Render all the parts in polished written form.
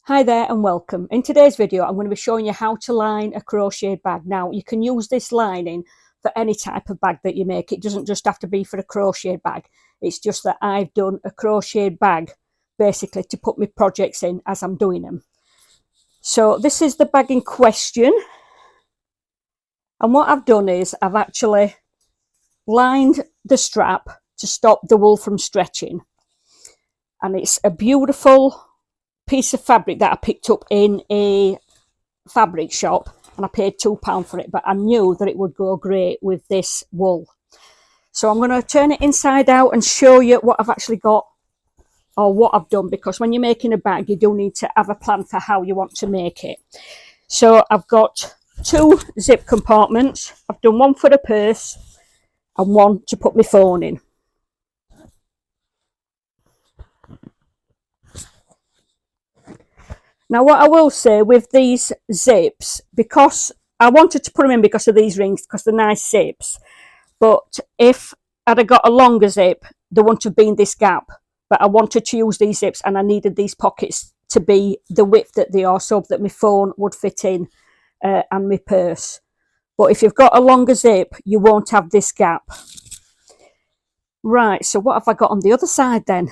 Hi there and welcome. In today's video I'm going to be showing you how to line a crocheted bag. Now you can use this lining for any type of bag that you make. It doesn't just have to be for a crocheted bag. It's just that I've done a crocheted bag basically to put my projects in as I'm doing them. So this is the bag in question, and what I've done is I've actually lined the strap to stop the wool from stretching, and it's a beautiful piece of fabric that I picked up in a fabric shop, and I paid £2 for it, but I knew that it would go great with this wool. So I'm going to turn it inside out and show you what I've actually got, or what I've done, because when you're making a bag you do need to have a plan for how you want to make it. So I've got 2 zip compartments. I've done one for the purse and one to put my phone in. Now what I will say with these zips, because I wanted to put them in because of these rings, because they're nice zips, but if I'd have got a longer zip there wouldn't have been this gap. But I wanted to use these zips and I needed these pockets to be the width that they are, so that my phone would fit in and my purse. But if you've got a longer zip you won't have this gap. Right, so what have I got on the other side then?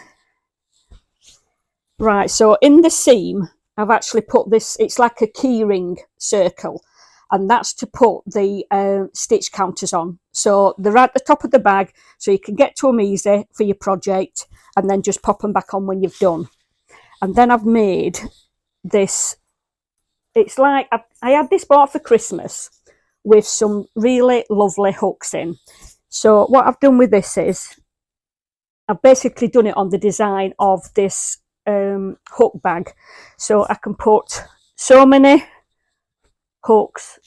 Right, so in the seam I've actually put this, it's like a key ring circle, and that's to put the stitch counters on. So they're at the top of the bag, so you can get to them easy for your project and then just pop them back on when you've done. And then I've made this, it's like, I had this bought for Christmas with some really lovely hooks in. So what I've done with this is, I've basically done it on the design of this hook bag, so I can put so many hooks.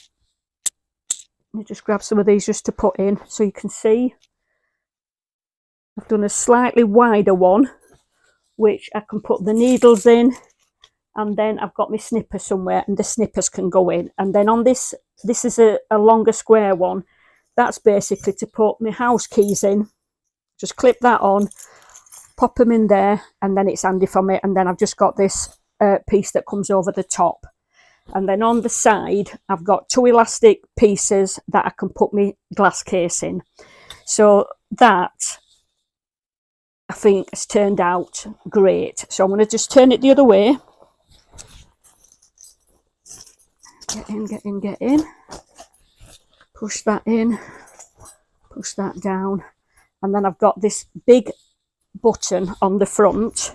Let me just grab some of these just to put in so you can see. I've done a slightly wider one which I can put the needles in, and then I've got my snipper somewhere and the snippers can go in. And then on this is a longer square one, that's basically to put my house keys in. Just clip that on, pop them in there, and then it's handy for me. And then I've just got this piece that comes over the top, and then on the side I've got 2 elastic pieces that I can put my glass case in. So that I think has turned out great. So I'm going to just turn it the other way. Get in, get in, get in. Push that in, push that down, and then I've got this big button on the front,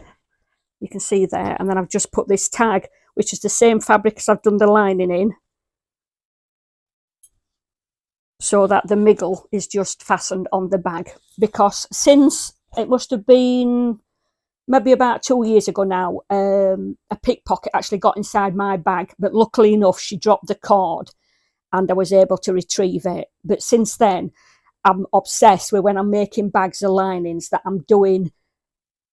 you can see there, and then I've just put this tag, which is the same fabric as I've done the lining in, so that the middle is just fastened on the bag. Because since it must have been maybe about 2 years ago now, a pickpocket actually got inside my bag, but luckily enough she dropped the cord and I was able to retrieve it. But since then I'm obsessed with, when I'm making bags or linings, that I'm doing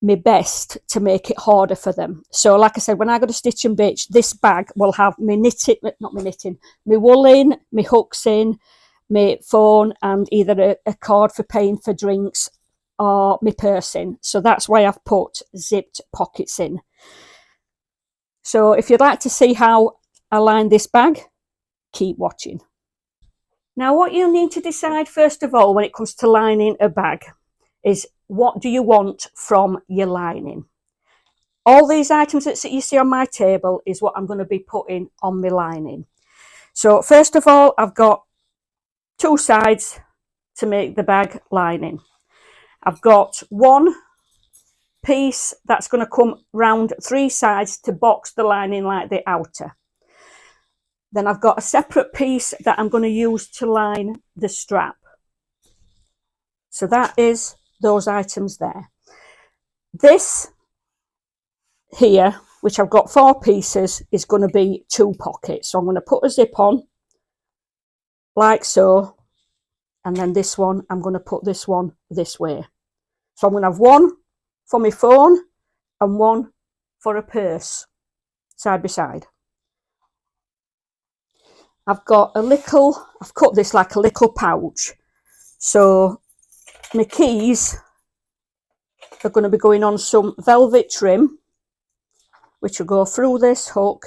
my best to make it harder for them. So like I said, when I go to Stitch and Bitch, this bag will have my knitting, not my knitting, my wool in, my hooks in, my phone, and either a card for paying for drinks or my purse in. So that's why I've put zipped pockets in. So if you'd like to see how I line this bag, keep watching. Now what you need to decide first of all when it comes to lining a bag is, what do you want from your lining? All these items that you see on my table is what I'm going to be putting on my lining. So first of all, I've got 2 sides to make the bag lining. I've got one piece that's going to come round 3 sides to box the lining like the outer. Then I've got a separate piece that I'm going to use to line the strap. So that is those items there. This here, which I've got 4 pieces, is going to be 2 pockets. So I'm going to put a zip on like so, and then this one, I'm going to put this one this way. So I'm going to have one for my phone and one for a purse, side by side. I've got a little, I've cut this like a little pouch, so my keys are going to be going on some velvet trim, which will go through this hook,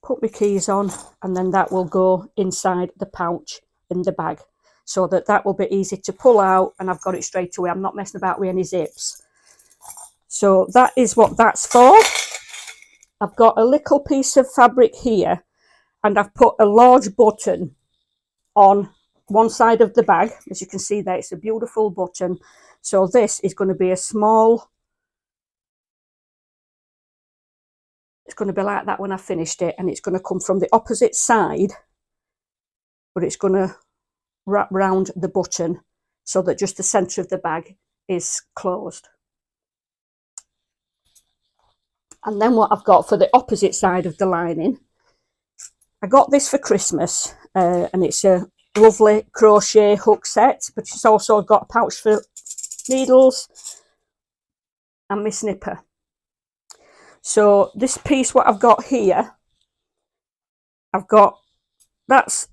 put my keys on, and then that will go inside the pouch in the bag, so that will be easy to pull out, and I've got it straight away. I'm not messing about with any zips. So that is what that's for. I've got a little piece of fabric here, and I've put a large button on one side of the bag. As you can see there, it's a beautiful button. So this is going to be a small, it's going to be like that when I finished it, and it's going to come from the opposite side, but it's going to wrap round the button so that just the centre of the bag is closed. And then what I've got for the opposite side of the lining, I got this for Christmas, and it's a lovely crochet hook set, but it's also got a pouch for needles and my snipper. So this piece, what I've got here, that's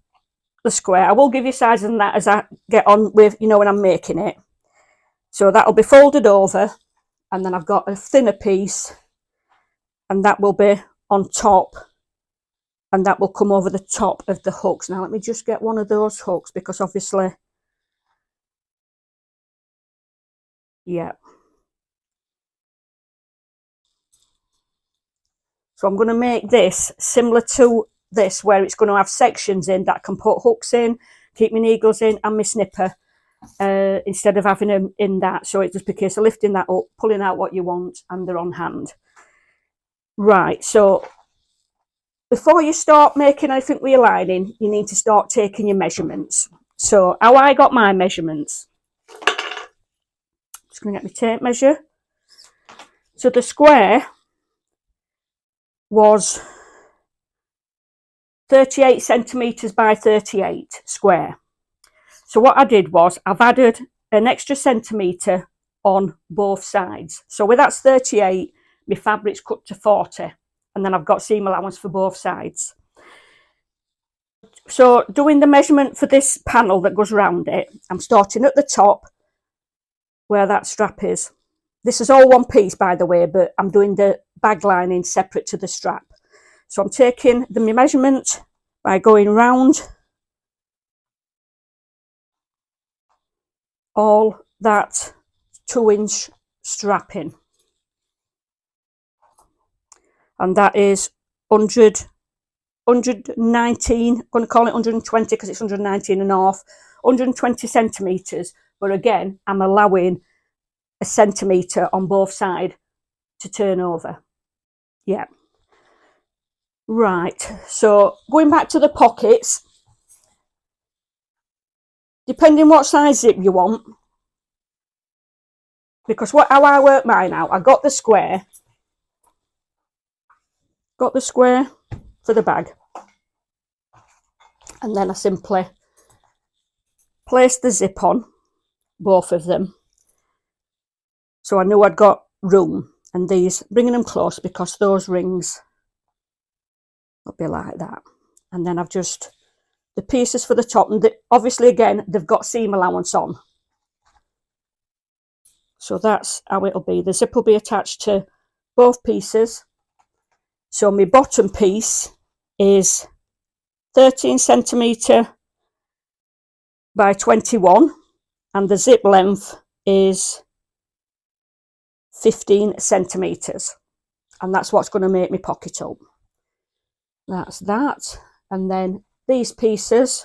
the square. I will give you sizes on that as I get on with, you know, when I'm making it. So that'll be folded over, and then I've got a thinner piece, and that will be on top, and that will come over the top of the hooks. Now let me just get one of those hooks, because obviously, yeah. So I'm going to make this similar to this, where it's going to have sections in that I can put hooks in, keep my needles in, and my snipper, instead of having them in that. So it's just a case of lifting that up, pulling out what you want, and they're on hand. Right, so before you start making anything with your lining, you need to start taking your measurements. So how I got my measurements, just going to get my tape measure. So the square was 38 centimetres by 38 square. So what I did was I've added an extra centimetre on both sides. So where that's 38, my fabric's cut to 40, and then I've got seam allowance for both sides. So doing the measurement for this panel that goes around it, I'm starting at the top where that strap is. This is all one piece, by the way, but I'm doing the bag lining separate to the strap. So I'm taking my measurement by going round all that 2-inch strapping, and that is 119, I'm going to call it 120 because it's 119 and a half, 120 centimetres, but again I'm allowing a centimetre on both sides to turn over. Yeah. Right, so going back to the pockets, depending what size zip you want, because how I work mine out, I got the square for the bag, and then I simply place the zip on both of them, so I knew I'd got room. And these, bringing them close because those rings will be like that. And then I've just the pieces for the top, and obviously again they've got seam allowance on, so that's how it'll be. The zip will be attached to both pieces. So my bottom piece is 13 centimetre by 21, and the zip length is 15 centimetres, and that's what's going to make me pocket up. That's that. And then these pieces,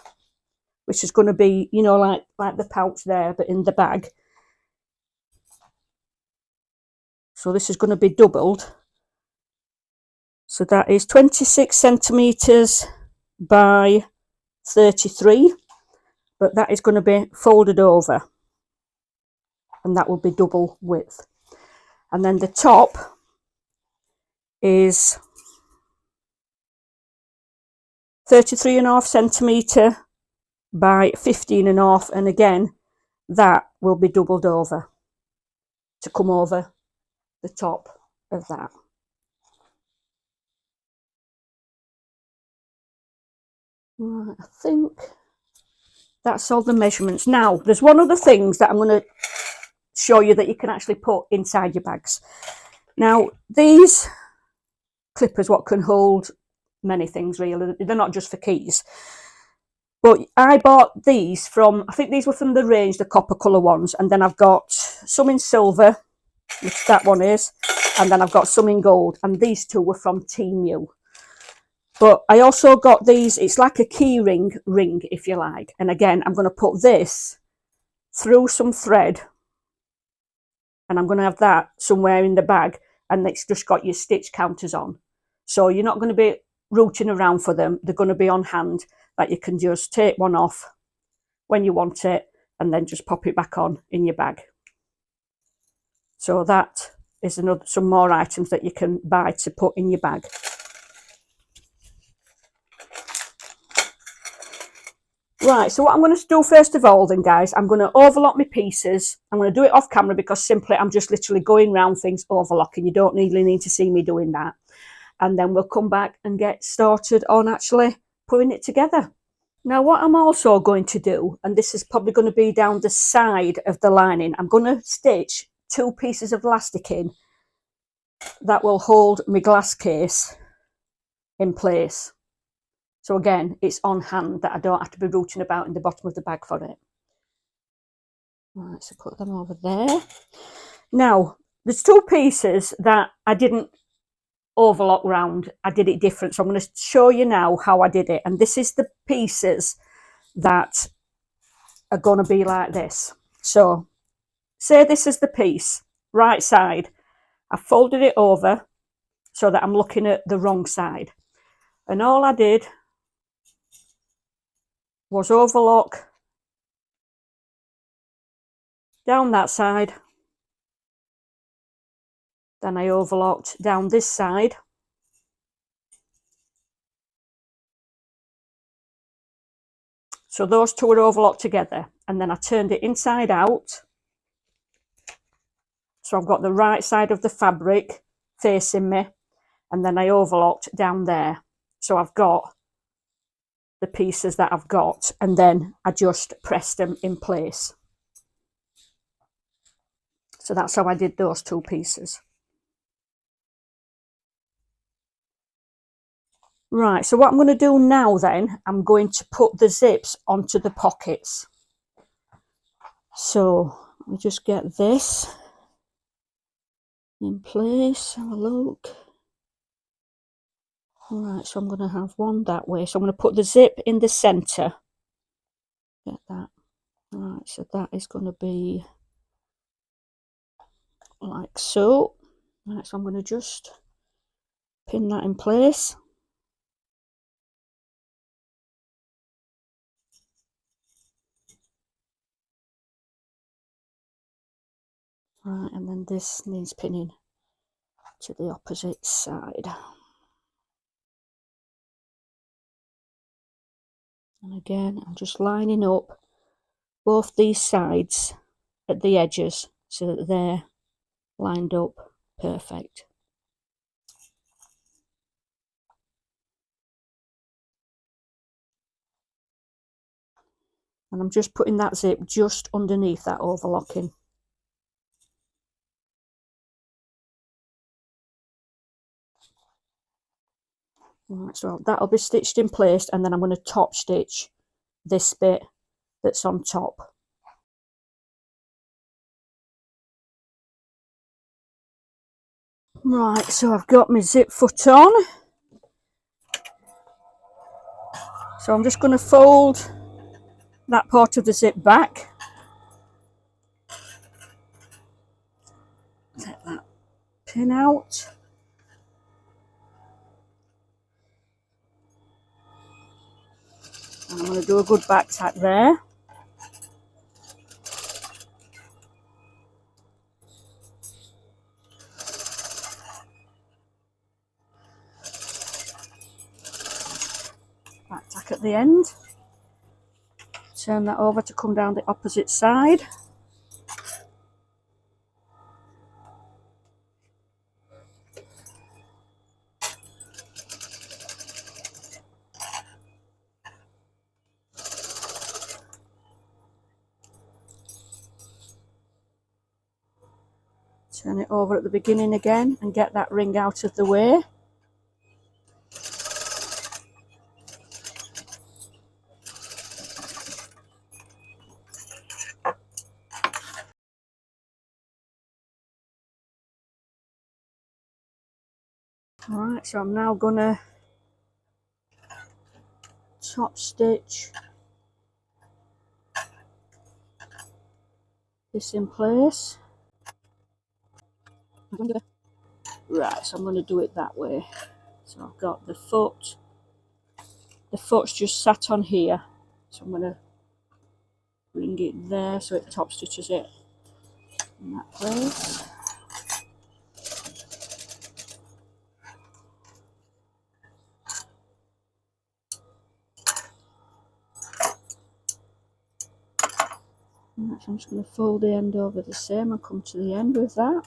which is going to be, you know, like the pouch there, but in the bag. So this is going to be doubled. So that is 26 centimetres by 33, but that is going to be folded over, and that will be double width. And then the top is 33.5 centimetre by 15.5, and again that will be doubled over to come over the top of that. Right, I think that's all the measurements. Now there's one other thing that I'm going to show you that you can actually put inside your bags. Now, these clippers, what can hold many things really, they're not just for keys. But I bought these from, I think these were from the range, the copper colour ones, and then I've got some in silver, which that one is, and then I've got some in gold, and these two were from Temu. But I also got these, it's like a key ring, if you like, and again, I'm going to put this through some thread, and I'm going to have that somewhere in the bag, and it's just got your stitch counters on. So you're not going to be rooting around for them, they're going to be on hand, that you can just take one off when you want it and then just pop it back on in your bag. So that is some more items that you can buy to put in your bag. Right, so what I'm going to do first of all then, guys, I'm going to overlock my pieces. I'm going to do it off camera because simply I'm just literally going around things overlocking. You don't really need to see me doing that. And then we'll come back and get started on actually putting it together. Now, what I'm also going to do, and this is probably going to be down the side of the lining, I'm going to stitch 2 pieces of elastic in that will hold my glass case in place. So again, it's on hand that I don't have to be rooting about in the bottom of the bag for it. Right, so put them over there. Now, there's 2 pieces that I didn't overlock round. I did it different, so I'm going to show you now how I did it. And this is the pieces that are going to be like this. So say this is the piece, right side. I folded it over so that I'm looking at the wrong side, and all I did was overlock down that side, then I overlocked down this side, so those 2 are overlocked together, and then I turned it inside out, so I've got the right side of the fabric facing me, and then I overlocked down there, so I've got the pieces that I've got, and then I just pressed them in place. So that's how I did those 2 pieces. Right, so what I'm going to do now then, I'm going to put the zips onto the pockets. So let me just get this in place, have a look. Alright, so I'm going to have one that way. So I'm going to put the zip in the centre. Get that. Right, so that is going to be like so. Right, so I'm going to just pin that in place. Right, and then this needs pinning to the opposite side. And again, I'm just lining up both these sides at the edges so that they're lined up perfect. And I'm just putting that zip just underneath that overlocking. Right, so that'll be stitched in place, and then I'm going to top stitch this bit that's on top. Right, so I've got my zip foot on. So I'm just going to fold that part of the zip back. Take that pin out. And I'm going to do a good back tack there. Back tack at the end. Turn that over to come down the opposite side. Turn it over at the beginning again and get that ring out of the way. Alright, so I'm now gonna top stitch this in place. Right, so I'm going to do it that way. So I've got the foot's just sat on here, so I'm going to bring it there so it top stitches it in that place. Right, so I'm just going to fold the end over the same and come to the end with that.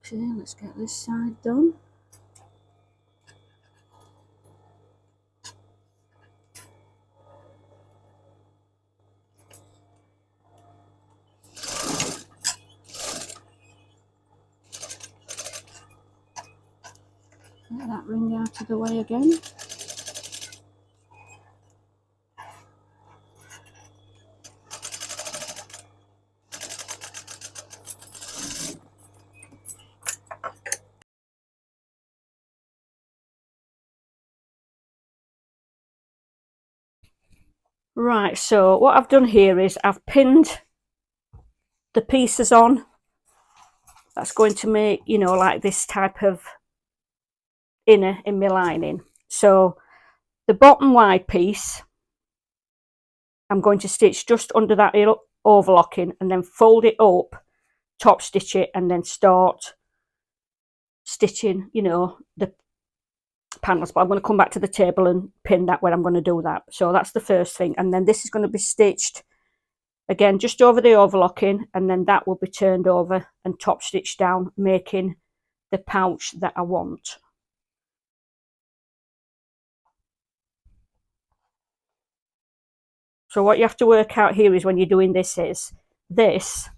Okay, let's get this side done. Get that ring out of the way again. Right, so what I've done here is I've pinned the pieces on. That's going to make, you know, like this type of inner in my lining. So the bottom wide piece, I'm going to stitch just under that overlocking and then fold it up, top stitch it, and then start stitching, you know, the panels. But I'm going to come back to the table and pin that where I'm going to do that. So that's the first thing. And then this is going to be stitched again just over the overlocking, and then that will be turned over and top stitched down, making the pouch that I want. So what you have to work out here is when you're doing this is this,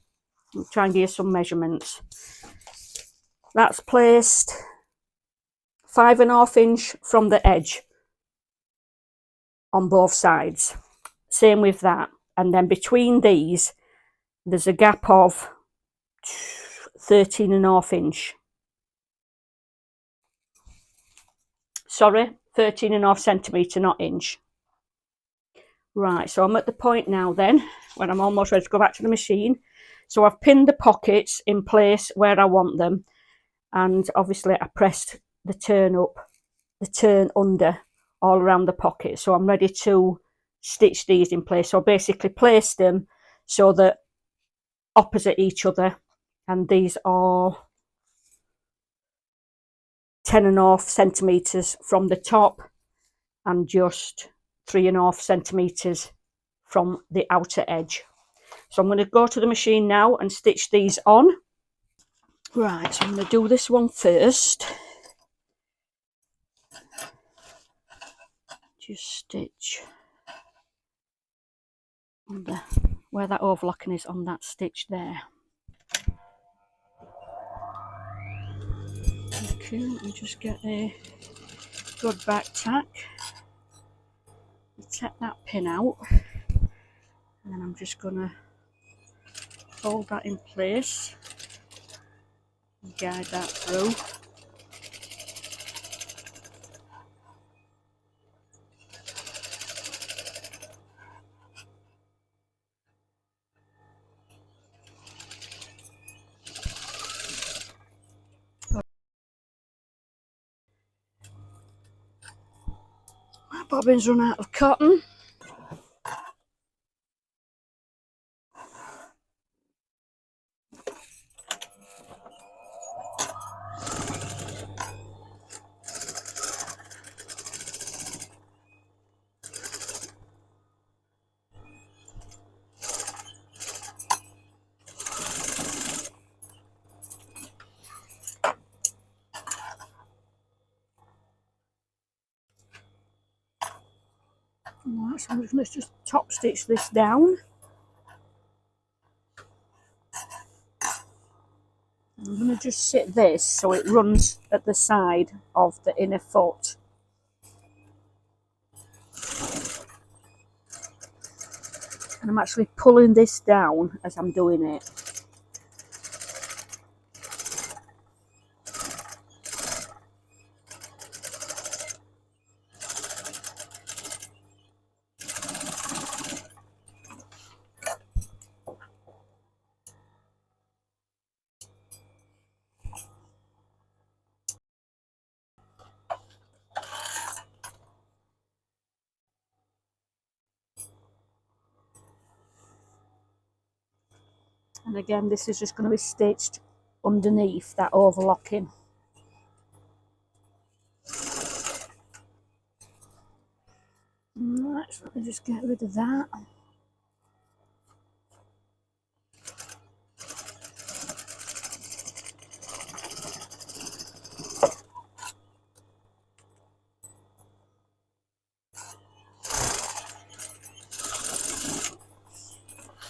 I'll try and give you some measurements. That's placed 5.5 inch from the edge on both sides. Same with that. And then between these, there's a gap of 13.5 inch. Sorry, 13.5 centimetre, not inch. Right, so I'm at the point now then, when I'm almost ready to go back to the machine. So I've pinned the pockets in place where I want them. And obviously I pressed the turn up, the turn under all around the pocket. So I'm ready to stitch these in place. So I basically placed them so that opposite each other, and these are 10.5 centimetres from the top and just 3.5 centimetres from the outer edge. So I'm going to go to the machine now and stitch these on. Right, so I'm going to do this one first. Just stitch on the, where that overlocking is on that stitch there. Okay, let me just get a good back tack. Take that pin out, and then I'm just going to hold that in place and guide that through. My bobbin's run out of cotton. Right, so I'm just going to just top stitch this down. I'm going to just sit this so it runs at the side of the inner foot. And I'm actually pulling this down as I'm doing it. And again, this is just going to be stitched underneath that overlocking. Right, so let me just get rid of that.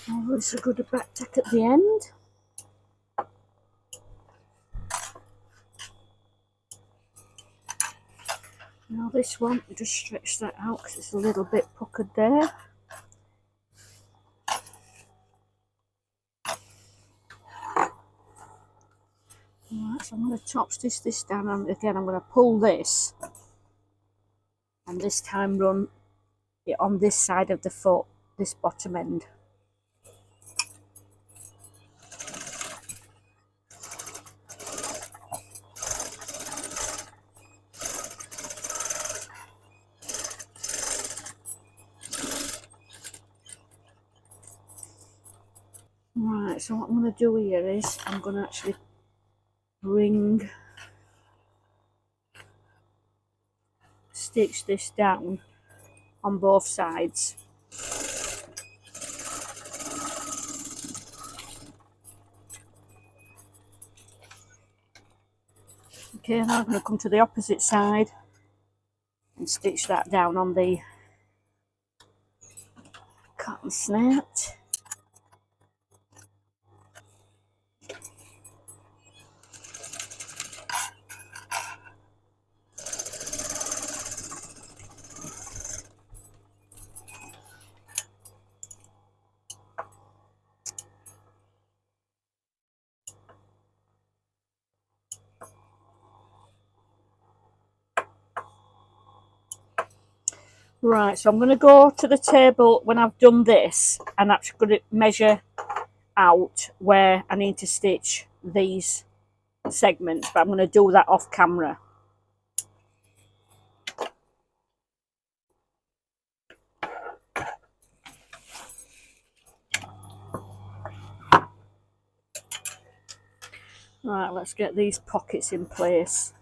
Oh, it's a good back tack at the end. Now this one, just stretch that out because it's a little bit puckered there. Right, so I'm going to top stitch this down, and again I'm going to pull this, and this time run it on this side of the foot, this bottom end. Right, so what I'm going to do here is I'm going to actually stitch this down on both sides. Okay, now I'm going to come to the opposite side and stitch that down on the cotton snout. Right, so I'm going to go to the table when I've done this, and that's going to measure out where I need to stitch these segments, but I'm going to do that off camera. Right, let's get these pockets in place.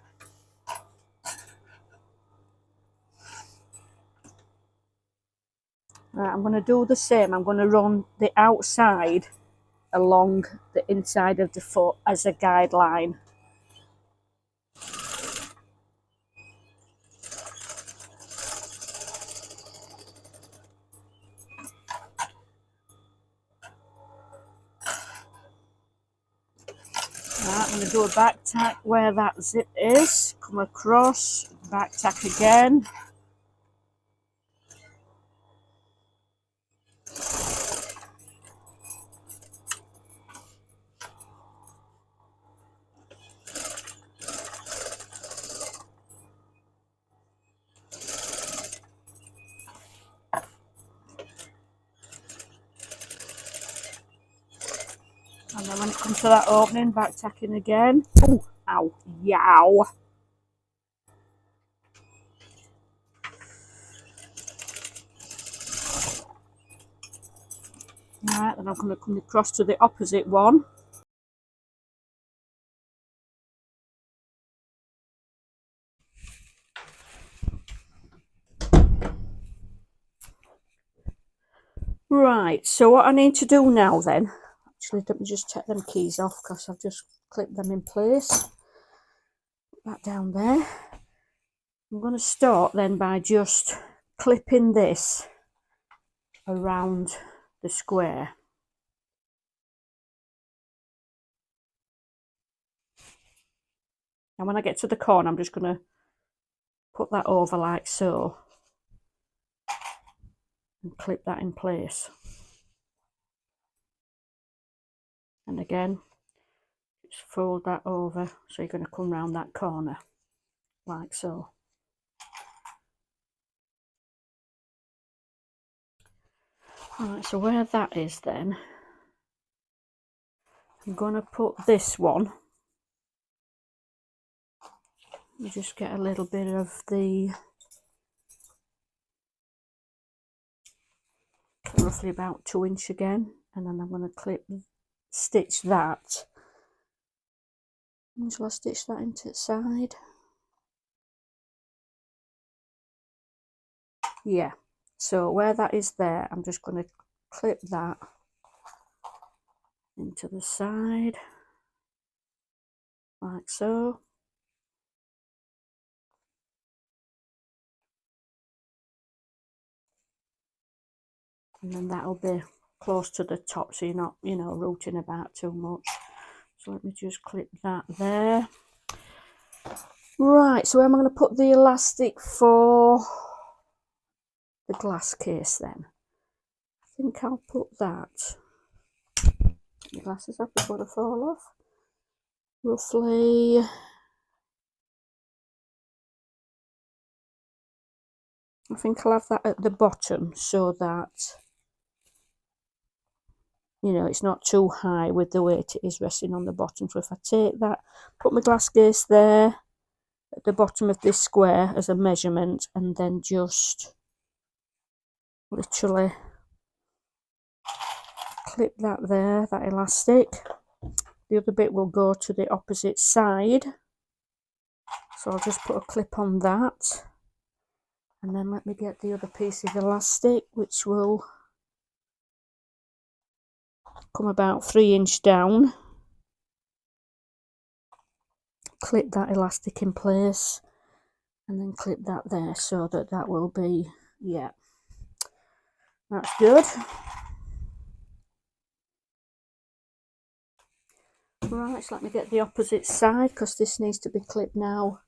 Right, I'm going to do the same. I'm going to run the outside along the inside of the foot as a guideline. Right, I'm going to do a back tack where that zip is, come across, back tack again. And then when it comes to that opening, back tacking again. Oh, ow, yow. Right, then I'm going to come across to the opposite one. Right, so what I need to do now then, actually let me just take them keys off because I've just clipped them in place. Put that down there. I'm going to start then by just clipping this around the square. And when I get to the corner, I'm just going to put that over like so and clip that in place. And again, just fold that over, so you're going to come round that corner like so. Right, so where that is then, I'm going to put this one. You just get a little bit of the, roughly about 2 inch again, and then I'm going to stitch that. Shall I stitch that into the side? Yeah, so where that is there, I'm just going to clip that into the side like so. And then that'll be close to the top, so you're not, you know, rooting about too much. So let me just clip that there. Right, so where am I going to put the elastic for the glass case then? I think I'll put that. Put my glasses off before they fall off. Roughly, I think I'll have that at the bottom so that, you know, it's not too high with the weight it is resting on the bottom. So if I take that, put my glass case there at the bottom of this square as a measurement, and then just literally clip that there, that elastic. The other bit will go to the opposite side, so I'll just put a clip on that, and then let me get the other piece of elastic, which will come about 3 inch down. Clip that elastic in place, and then clip that there, so that that will be, yeah, that's good. Right, so let me get the opposite side, because this needs to be clipped now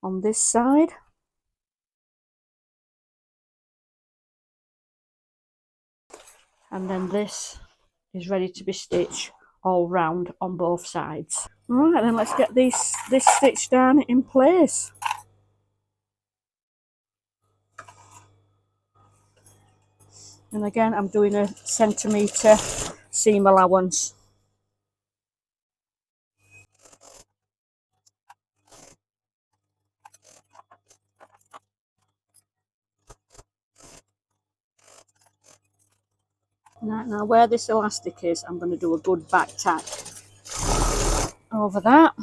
on this side. And then this is ready to be stitched all round on both sides. Right, then let's get this stitched down in place. And again, I'm doing a centimetre seam allowance. Now where this elastic is, I'm going to do a good back tack over that.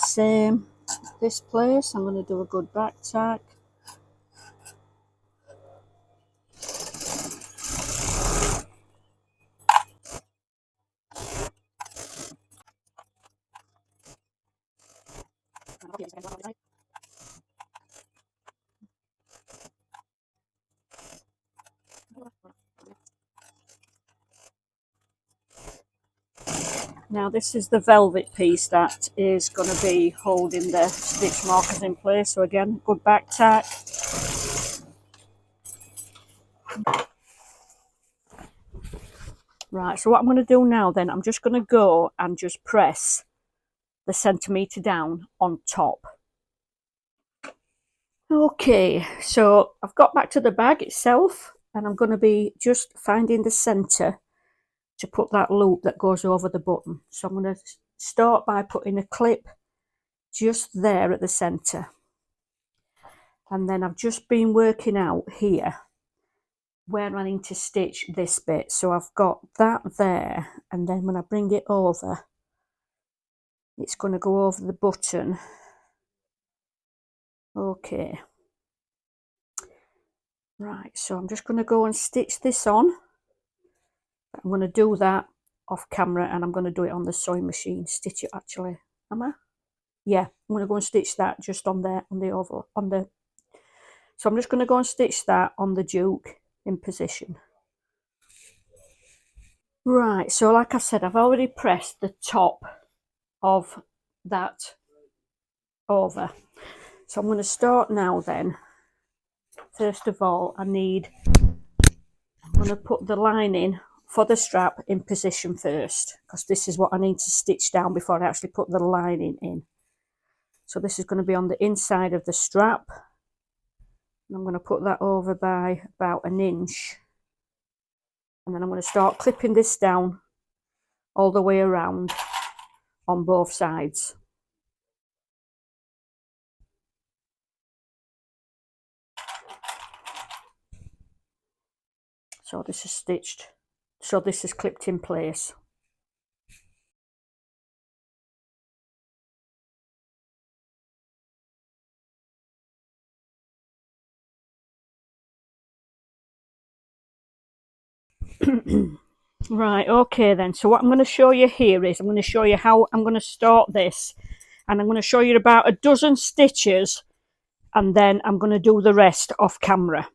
Same this place, I'm going to do a good back tack. Now this is the velvet piece that is going to be holding the stitch markers in place. So again, good back tack. Right, so what I'm going to do now then, I'm just going to go and just press the centimetre down on top. Okay, so I've got back to the bag itself, and I'm going to be just finding the centre to put that loop that goes over the button. So I'm going to start by putting a clip just there at the centre. And then I've just been working out here where I need to stitch this bit. So I've got that there, and then when I bring it over, it's going to go over the button. Okay. Right, so I'm just going to go and stitch this on. I'm going to do that off camera, and I'm going to do it on the sewing machine. Stitch it actually. Am I? Yeah, I'm going to go and stitch that just on there, on the oval, on the So I'm just going to go and stitch that on the Duke in position. Right, so like I said, I've already pressed the top of that over. So I'm going to start now then. First of all, I'm going to put the lining for the strap in position first, because this is what I need to stitch down before I actually put the lining in. So this is going to be on the inside of the strap. And I'm going to put that over by about an inch. And then I'm going to start clipping this down all the way around on both sides. So this is stitched. So this is clipped in place. Right, okay then. So what I'm going to show you here is I'm going to show you how I'm going to start this. And I'm going to show you about a dozen stitches. And then I'm going to do the rest off camera.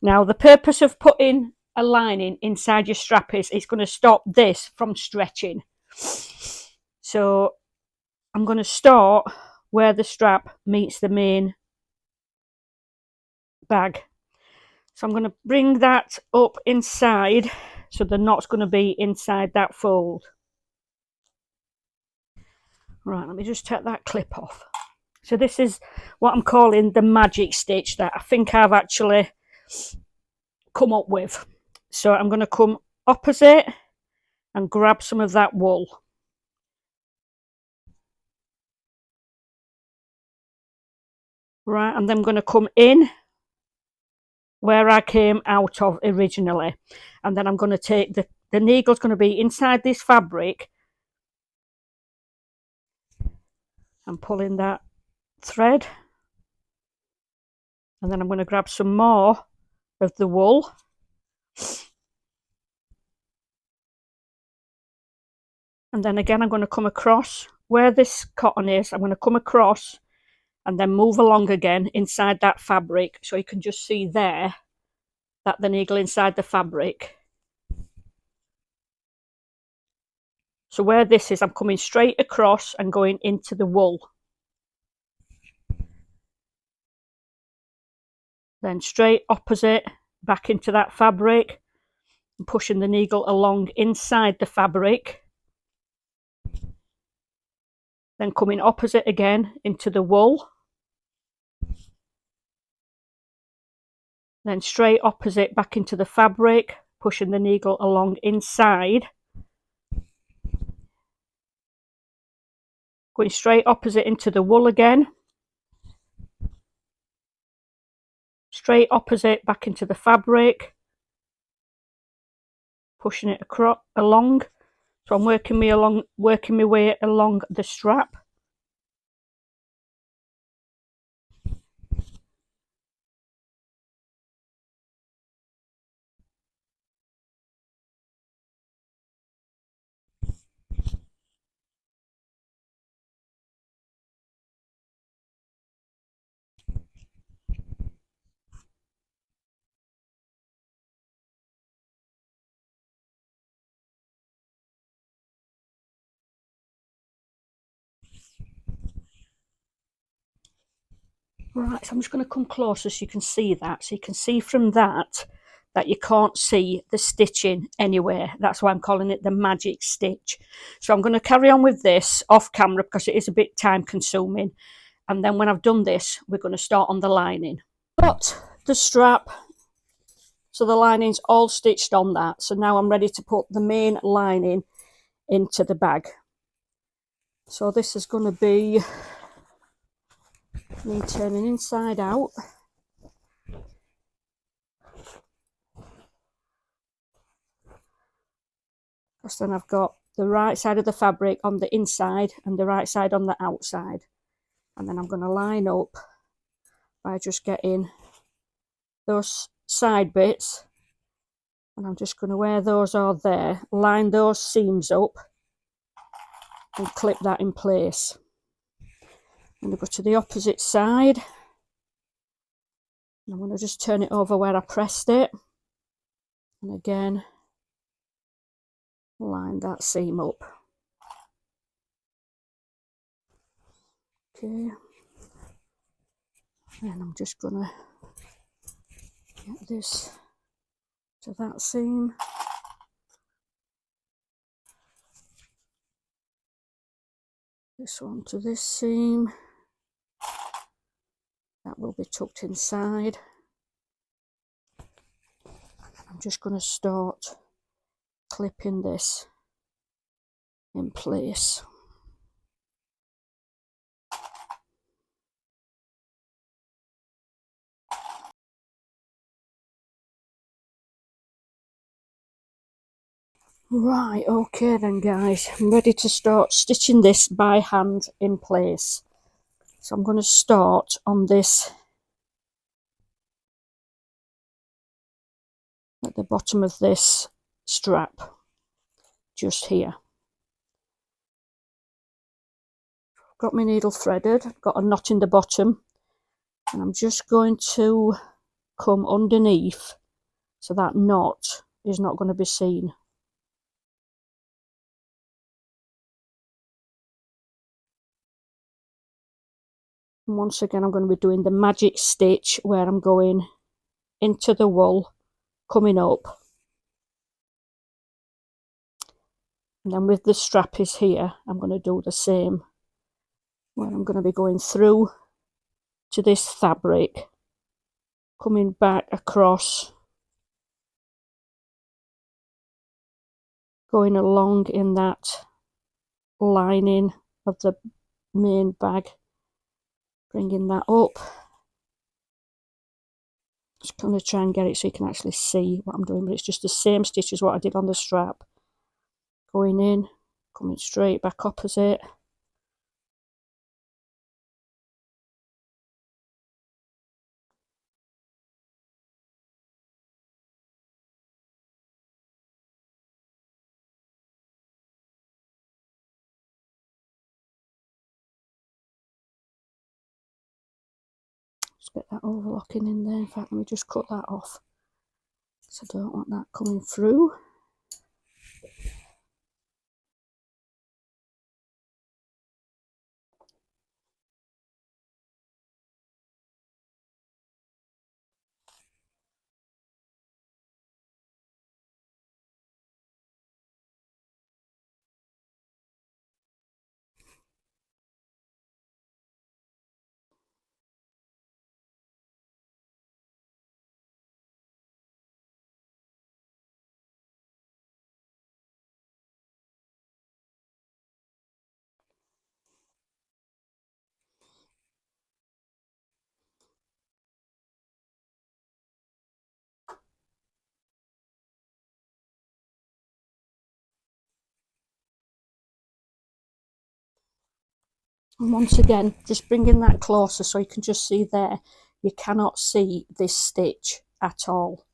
Now, the purpose of putting a lining inside your strap is it's going to stop this from stretching. So I'm going to start where the strap meets the main bag. So I'm going to bring that up inside, so the knot's going to be inside that fold. Right, let me just take that clip off. So this is what I'm calling the magic stitch that I think I've actually come up with. So I'm going to come opposite and grab some of that wool. Right, and then I'm going to come in where I came out of originally. And then I'm going to take the needle's going to be inside this fabric. I'm pulling that thread. And then I'm going to grab some more of the wool. And then again, I'm going to come across where this cotton is. I'm going to come across and then move along again inside that fabric. So you can just see there that the needle inside the fabric. So where this is, I'm coming straight across and going into the wool. Then straight opposite back into that fabric and pushing the needle along inside the fabric. Then coming opposite again into the wool. Then straight opposite back into the fabric, pushing the needle along inside. Going straight opposite into the wool again. Straight opposite back into the fabric. Pushing it across along. So I'm working my way along the strap. Right, so I'm just going to come closer so you can see that. So you can see from that you can't see the stitching anywhere. That's why I'm calling it the magic stitch. So I'm going to carry on with this off camera because it is a bit time consuming. And then when I've done this, we're going to start on the lining. Got the strap, so the lining's all stitched on that. So now I'm ready to put the main lining into the bag. So this is going to be me turning inside out. Because then I've got the right side of the fabric on the inside and the right side on the outside. And then I'm going to line up by just getting those side bits. And I'm just going to, where those are there, line those seams up and clip that in place. I'm going to go to the opposite side. I'm going to just turn it over where I pressed it, and again line that seam up. Okay, and I'm just going to get this to that seam. This one to this seam. That will be tucked inside. I'm just going to start clipping this in place. Right, okay then guys, I'm ready to start stitching this by hand in place. So I'm going to start on this at the bottom of this strap, just here. Got my needle threaded, got a knot in the bottom, and I'm just going to come underneath so that knot is not going to be seen. And once again, I'm going to be doing the magic stitch where I'm going into the wool, coming up, and then with the strap is here, I'm going to do the same, where I'm going to be going through to this fabric, coming back across, going along in that lining of the main bag, bringing that up. Just going to try and get it so you can actually see what I'm doing, but it's just the same stitch as what I did on the strap. Going in, coming straight back opposite. Just get that overlocking in there. In fact, let me just cut that off, so I don't want that coming through. And once again, just bringing that closer so you can just see there, you cannot see this stitch at all.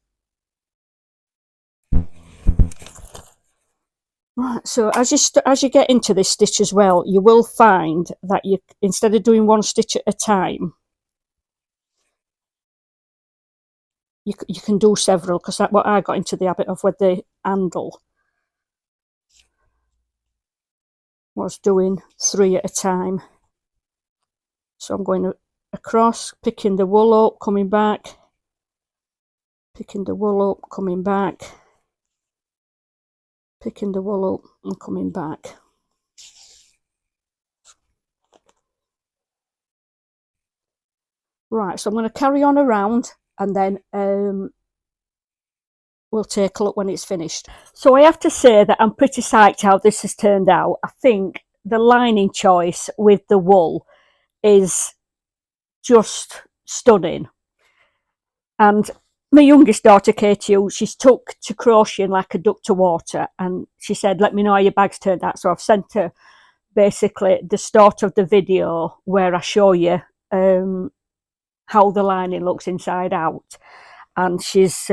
Right, so as you get into this stitch as well, you will find that you, instead of doing one stitch at a time, you can do several, because that's what I got into the habit of with the handle, was doing 3 at a time. So I'm going across, picking the wool up, coming back, picking the wool up, coming back, picking the wool up and coming back. Right, so I'm going to carry on around, and then we'll take a look when it's finished. So I have to say that I'm pretty psyched how this has turned out. I think the lining choice with the wool is just stunning. And my youngest daughter, Katie, she's took to crocheting like a duck to water, and she said, let me know how your bag's turned out. So I've sent her basically the start of the video where I show you how the lining looks inside out, and she's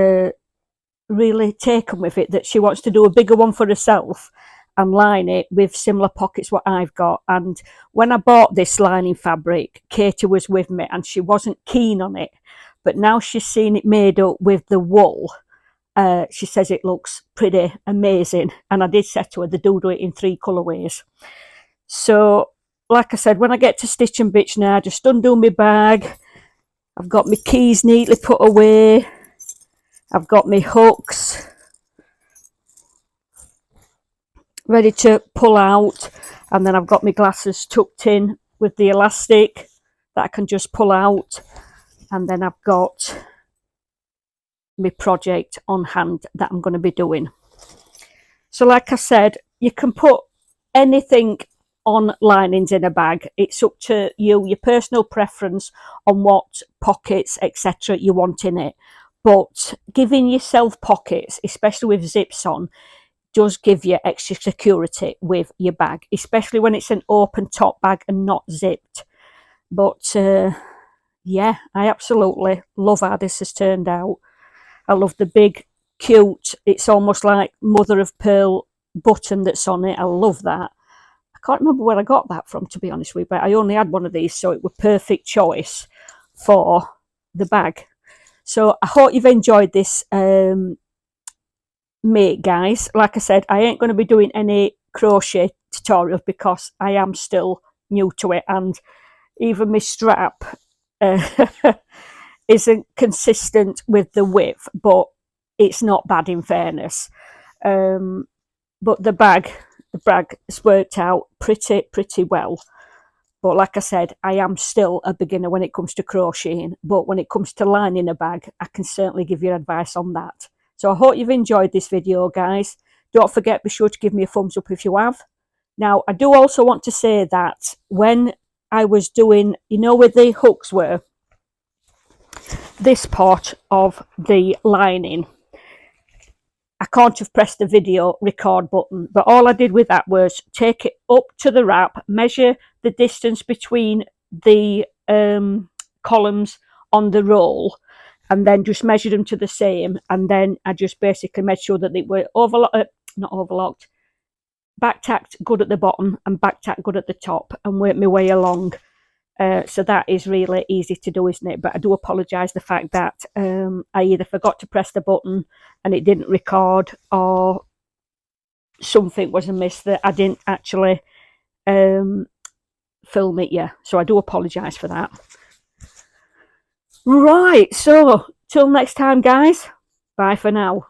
really taken with it, that she wants to do a bigger one for herself and line it with similar pockets what I've got. And when I bought this lining fabric, Katie was with me and she wasn't keen on it, but now she's seen it made up with the wool, she says it looks pretty amazing. And I did say to her they do it in 3 colourways. So like I said, when I get to stitch and bitch now, I just undo my bag. I've got my keys neatly put away. I've got my hooks ready to pull out, and then I've got my glasses tucked in with the elastic that I can just pull out, and then I've got my project on hand that I'm going to be doing. So like I said, you can put anything on linings in a bag. It's up to you, your personal preference on what pockets etc you want in it, but giving yourself pockets, especially with zips on, does give you extra security with your bag, especially when it's an open top bag and not zipped. But yeah, I absolutely love how this has turned out. I love the big cute, it's almost like mother of pearl button that's on it. I love that. I can't remember where I got that from, to be honest with you, but I only had one of these, so it was perfect choice for the bag. So I hope you've enjoyed this make, guys. Like I said, I ain't going to be doing any crochet tutorial because I am still new to it, and even my strap isn't consistent with the width, but it's not bad in fairness. But the bag has worked out pretty well. But like I said, I am still a beginner when it comes to crocheting, but when it comes to lining a bag, I can certainly give you advice on that. So I hope you've enjoyed this video, guys. Don't forget, be sure to give me a thumbs up if you have. Now, I do also want to say that when I was doing, you know, where the hooks were, this part of the lining, I can't have pressed the video record button, but all I did with that was take it up to the wrap, measure the distance between the columns on the roll, and then just measure them to the same, and then I just basically made sure that they were not overlocked, back tacked good at the bottom and back tacked good at the top, and work my way along. So that is really easy to do, isn't it? But I do apologise the fact that I either forgot to press the button and it didn't record, or something was amiss that I didn't actually film it yet. So I do apologise for that. Right, so till next time, guys. Bye for now.